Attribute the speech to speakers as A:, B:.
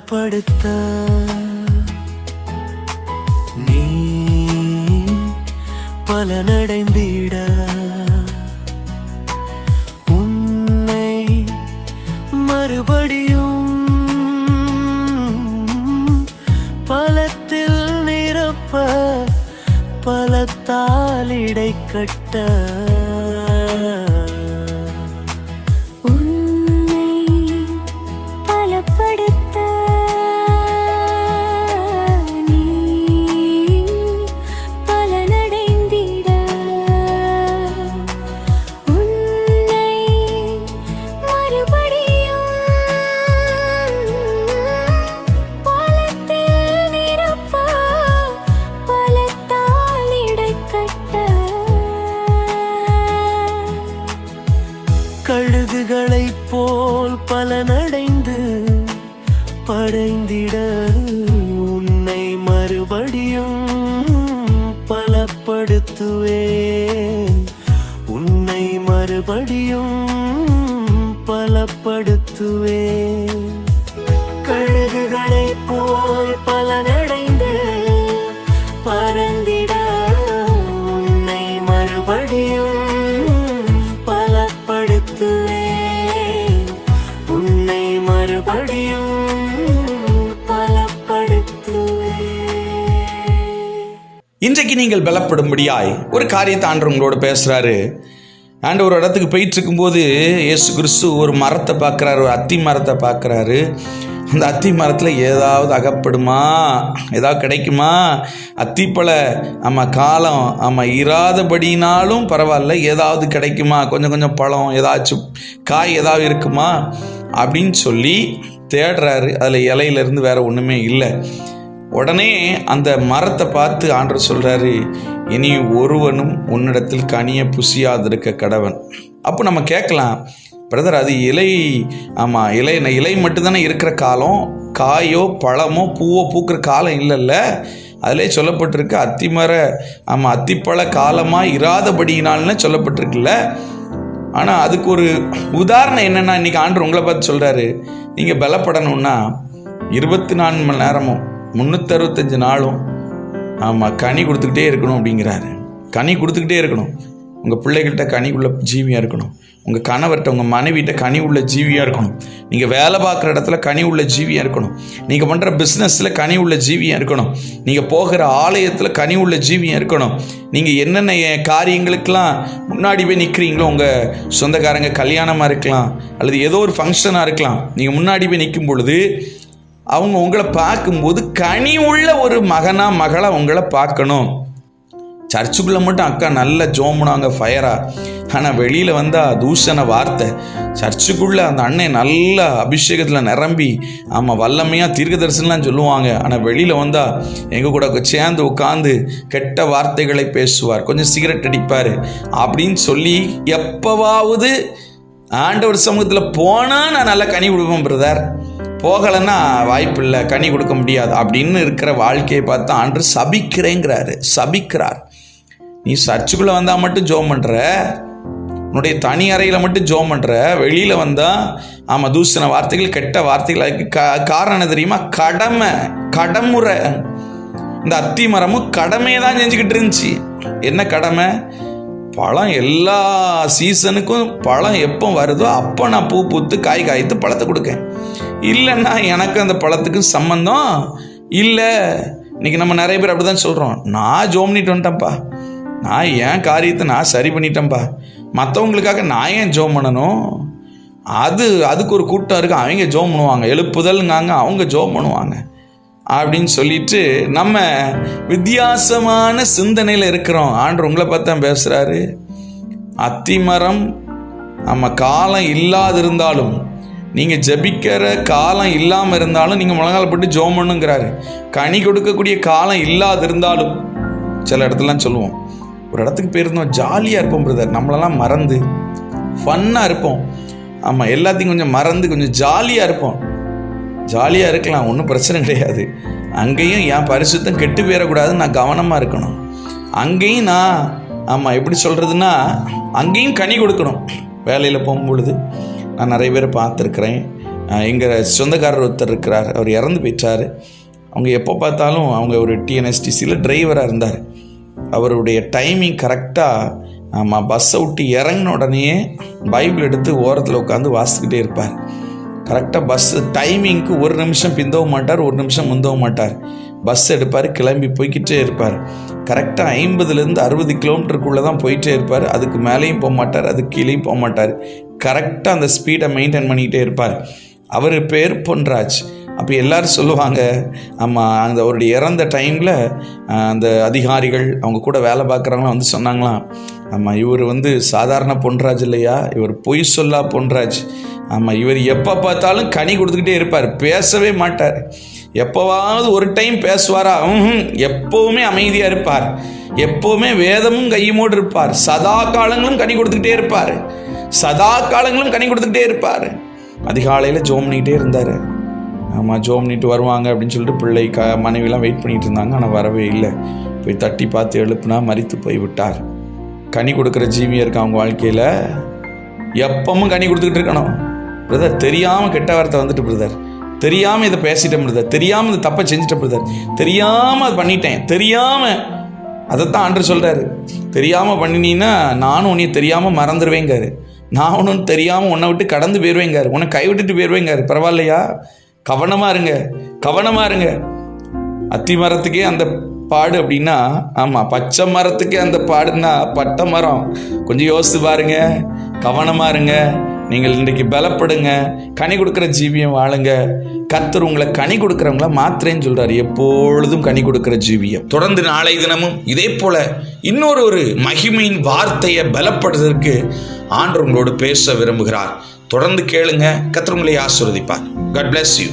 A: பலப்படுத்த நீ பலனடைந்திட உன்னை மறுபடியும் பலத்தில் நிரப்ப பலத்தால் இடை கட்ட கழுகுகளைப் போல் பலனடைந்து படைந்திட உன்னை மறுபடியும் பலப்படுத்துவேன். உன்னை மறுபடியும் பலப்படுத்துவேன். கழுகுகளைப் போல் பலனடைந்து பறந்திட உன்னை மறுபடியும் உன்னை மறுபடியும்
B: இன்றைக்கு நீங்கள் பலப்படும்படியாய் ஒரு காரியத்தை ஆண்டவர் உங்களோட பேசுகிறாரு. ஆண்டவர் ஒரு இடத்துக்கு போயிட்டு இருக்கும்போது இயேசு கிறிஸ்து ஒரு மரத்தை பார்க்குறாரு, ஒரு அத்தி மரத்தை பார்க்குறாரு. அந்த அத்தி மரத்தில் ஏதாவது அகப்படுமா, ஏதாவது கிடைக்குமா, அத்திப்பழ காலம் இராதபடினாலும் பரவாயில்ல, ஏதாவது கிடைக்குமா, கொஞ்சம் கொஞ்சம் பழம் ஏதாச்சும் காய் ஏதாவது இருக்குமா அப்படின்னு சொல்லி தேடுறாரு. அதில் இலையிலேருந்து வேற ஒன்றுமே இல்லை. உடனே அந்த மரத்தை பார்த்து ஆண்டவர் சொல்கிறாரு, இனி ஒருவனும் உன்னிடத்தில் கனிய புசியாதிருக்க கடவன். அப்போ நம்ம கேட்கலாம், பிரதர் அது இலை, இலை மட்டும்தானே இருக்கிற காலம், காயோ பழமோ பூவோ பூக்கிற காலம் இல்லைல்ல. அதிலே சொல்லப்பட்டிருக்கு அத்திமர அத்திப்பழ காலமாக இராதபடியினால்னு சொல்லப்பட்டிருக்குல்ல. ஆனால் அதுக்கு ஒரு உதாரணம் என்னென்னா, இன்றைக்கி ஆண்டவர் உங்களை பார்த்து சொல்கிறாரு, நீங்கள் பலப்படணும்னா 24 மணி நேரமும் 365 நாளும் கனி கொடுத்துக்கிட்டே இருக்கணும் அப்படிங்கிறாரு. கனி கொடுத்துக்கிட்டே இருக்கணும். உங்கள் பிள்ளைகள்கிட்ட கனி உள்ள ஜீவியாக இருக்கணும். உங்கள் கணவர்கிட்ட, உங்கள் மனைவிட்ட கனி உள்ள ஜீவியாக இருக்கணும். நீங்கள் வேலை பார்க்குற இடத்துல கனி உள்ள ஜீவியாக இருக்கணும். நீங்கள் பண்ணுற பிஸ்னஸில் கனி உள்ள ஜீவியாக இருக்கணும். நீங்கள் போகிற ஆலயத்தில் கனி உள்ள ஜீவியாக இருக்கணும். நீங்கள் என்னென்ன காரியங்களுக்கெல்லாம் முன்னாடி போய் நிற்கிறீங்களோ, உங்கள் சொந்தக்காரங்க கல்யாணமாக இருக்கலாம் அல்லது ஏதோ ஒரு ஃபங்க்ஷனாக இருக்கலாம், நீங்கள் முன்னாடி போய் நிற்கும் பொழுது அவங்க உங்களை பார்க்கும்போது கனி உள்ள ஒரு மகனா மகளை உங்களை பார்க்கணும். சர்ச்சுக்குள்ளே மட்டும் அக்கா நல்ல ஜோமுனாங்க ஃபயரா, ஆனால் வெளியில் வந்தால் தூஷண வார்த்தை. சர்ச்சுக்குள்ளே அந்த அண்ணன் நல்ல அபிஷேகத்தில் நிரம்பி வல்லமையாக தீர்க்க தரிசனம்லாம் சொல்லுவாங்க, ஆனால் வெளியில் வந்தால் எங்கள் கூட சேர்ந்து உட்காந்து கெட்ட வார்த்தைகளை பேசுவார், கொஞ்சம் சிகரெட் அடிப்பார் அப்படின்னு சொல்லி எப்போவாவது ஆண்டவர் சமூகத்தில் போனால் நான் நல்லா கனி கொடுப்பேன் பிரதர், போகலைன்னா வாய்ப்பு இல்லை, கனி கொடுக்க முடியாது அப்படின்னு இருக்கிற வாழ்க்கையை பார்த்து ஆண்டவர் சபிக்கிறார். நீ சர்ச்சுக்குள்ளே வந்தால் மட்டும் ஜோம் பண்ணுற, உன்னுடைய தனி அறையில் மட்டும் ஜோம் பண்ணுற, வெளியில் வந்தால் தூசண வார்த்தைகள் கெட்ட வார்த்தைகள். அதுக்கு காரணம் என்ன தெரியுமா? கடமுறை. இந்த அத்தி மரமும் கடமையை தான் செஞ்சுக்கிட்டு இருந்துச்சு. என்ன கடமை? பழம் எல்லா சீசனுக்கும் பழம் எப்போ வருதோ அப்போ நான் பூ பூத்து காய் காய்த்து பழத்தை கொடுக்கேன். இல்லைன்னா எனக்கு அந்த பழத்துக்கு சம்பந்தம் இல்லை. இன்றைக்கி நம்ம நிறைய பேர் அப்படி தான் சொல்கிறோம், நான் ஜோம் பண்ணிட்டு வந்துட்டேன்ப்பா, நான் என் காரியத்தை நான் சரி பண்ணிட்டேன்ப்பா, மற்றவங்களுக்காக நான் ஏன் ஜோம் பண்ணணும்? அதுக்கு ஒரு கூட்டம் இருக்குது, அவங்க ஜோம் பண்ணுவாங்க, எழுப்புதல்ங்காங்க, அவங்க ஜோம் பண்ணுவாங்க அப்படின்னு சொல்லிட்டு நம்ம வித்தியாசமான சிந்தனையில் இருக்கிறோம். ஆண்டவர் உங்களை பார்த்து தான் பேசுகிறாரு. அத்திமரம் காலம் இல்லாதிருந்தாலும், நீங்கள் ஜபிக்கிற காலம் இல்லாமல் இருந்தாலும் நீங்கள் முழங்கால்பட்டு ஜோம் பண்ணுங்கிறாரு. கனி கொடுக்கக்கூடிய காலம் இல்லாதிருந்தாலும், சில இடத்துலலாம் சொல்லுவோம், ஒரு இடத்துக்கு போயிருந்தோம், ஜாலியாக இருப்போம் பிரதர், நம்மளெல்லாம் மறந்து ஃபன்னாக இருப்போம். எல்லாத்தையும் கொஞ்சம் மறந்து கொஞ்சம் ஜாலியாக இருப்போம். ஜாலியாக இருக்கலாம், ஒன்றும் பிரச்சனை கிடையாது. அங்கேயும் என் பரிசுத்தம் கெட்டு போயிடக்கூடாதுன்னு நான் கவனமாக இருக்கணும். அங்கேயும் நான் எப்படி சொல்கிறதுன்னா, அங்கேயும் கனி கொடுக்கணும். வேலையில் போகும்பொழுது நான் நிறைய பேரை பார்த்துருக்குறேன். எங்கள் சொந்தக்காரர் ஒருத்தர் இருக்கிறார், அவர் இறந்து போயிட்டார். அவங்க எப்போ பார்த்தாலும் அவங்க ஒரு டிஎன்எஸ்டிசியில் டிரைவராக இருந்தார். அவருடைய டைமிங் கரெக்டாக பஸ்ஸை விட்டு இறங்கின உடனே பைபிள் எடுத்து ஓரத்தில் உட்காந்து வாசிக்கிட்டே இருப்பார். கரெக்டாக பஸ்ஸு டைமிங்க்கு ஒரு நிமிஷம் பிந்தவும் மாட்டார், ஒரு நிமிஷம் முந்தவும் மாட்டார். பஸ் எடுப்பார், கிளம்பி போய்கிட்டே இருப்பார். கரெக்டாக 50 60 கிலோமீட்டருக்குள்ளே தான் போயிட்டே இருப்பார். அதுக்கு மேலேயும் போக மாட்டார், அதுக்கு கீழேயும் போக மாட்டார். கரெக்டாக அந்த ஸ்பீடை மெயின்டைன் பண்ணிக்கிட்டே இருப்பார். அவர் பேர் பொன்ராஜ். அப்போ எல்லோரும் சொல்லுவாங்க, ஆமாம், அந்த அவருடைய இறந்த டைமில் அந்த அதிகாரிகள் அவங்க கூட வேலை பார்க்குறவங்களாம் வந்து சொன்னாங்களாம், ஆமாம், இவர் சாதாரண பொன்ராஜ் இல்லையா, இவர் பொய் சொல்லா பொன்ராஜ். ஆமாம், இவர் எப்போ பார்த்தாலும் கனி கொடுத்துக்கிட்டே இருப்பார், பேசவே மாட்டார். எப்போவாவது ஒரு டைம் பேசுவாரா? எப்போவுமே அமைதியாக இருப்பார். எப்போவுமே வேதமும் கையுமோடு இருப்பார். சதா காலங்களும் கனி கொடுத்துக்கிட்டே இருப்பார். சதா காலங்களும் கனி கொடுத்துக்கிட்டே இருப்பார். அதிகாலையில் ஜோம் பண்ணிக்கிட்டே இருந்தார். ஆமாம், ஜோம் பண்ணிட்டு வருவாங்க அப்படின்னு சொல்லிட்டு பிள்ளை மனைவிலாம் வெயிட் பண்ணிகிட்டு இருந்தாங்க. ஆனால் வரவே இல்லை. போய் தட்டி பார்த்து எழுப்புனா மரித்து போய் விட்டார். கனி கொடுக்குற ஜீவியம் இருக்கு அவங்க வாழ்க்கையில். எப்பவும் கனி கொடுத்துக்கிட்டு இருக்கணும் பிரதர். தெரியாமல் கெட்ட வார்த்தை வந்துட்டு பிரதர், தெரியாமல் இதை பேசிட்டேன் பிரதர், தெரியாமல் இதை தப்பை செஞ்சுட்டேன் பிரதர், தெரியாமல் அது பண்ணிட்டேன், தெரியாமல். அதைத்தான் ஆண்டவர் சொல்கிறாரு, தெரியாமல் பண்ணினீன்னா நானும் உன்னை தெரியாமல் மறந்துடுவேங்காரு. நான் ஒன்றும் தெரியாமல் உன்னை விட்டு கடந்து போயிடுவேங்காரு, உன்னை கைவிட்டுட்டு போயிடுவேங்காரு. பரவாயில்லையா? கவனமாக இருங்க, கவனமாக இருங்க. அத்தி மரத்துக்கே அந்த பாடு அப்படின்னா, ஆமாம், பச்சை மரத்துக்கே அந்த பாடுன்னா பட்டை மரம். கொஞ்சம் யோசித்து பாருங்க, கவனமாக இருங்க. நீங்கள் இன்றைக்கு பலப்படுங்க, கனி கொடுக்குற ஜீவியம் வாழுங்க. கர்த்தர் உங்களை கனி கொடுக்குறவங்கள மாத்திரேன்னு சொல்கிறார், எப்பொழுதும் கனி கொடுக்குற ஜீவியம். தொடர்ந்து நாளை தினமும் இதே போல இன்னொரு மகிமையின் வார்த்தையை பலப்படுறதற்கு ஆண்டவர் உங்களோடு பேச விரும்புகிறார். தொடர்ந்து கேளுங்க. கர்த்தர் உங்களை ஆசீர்வதிப்பார். God bless you.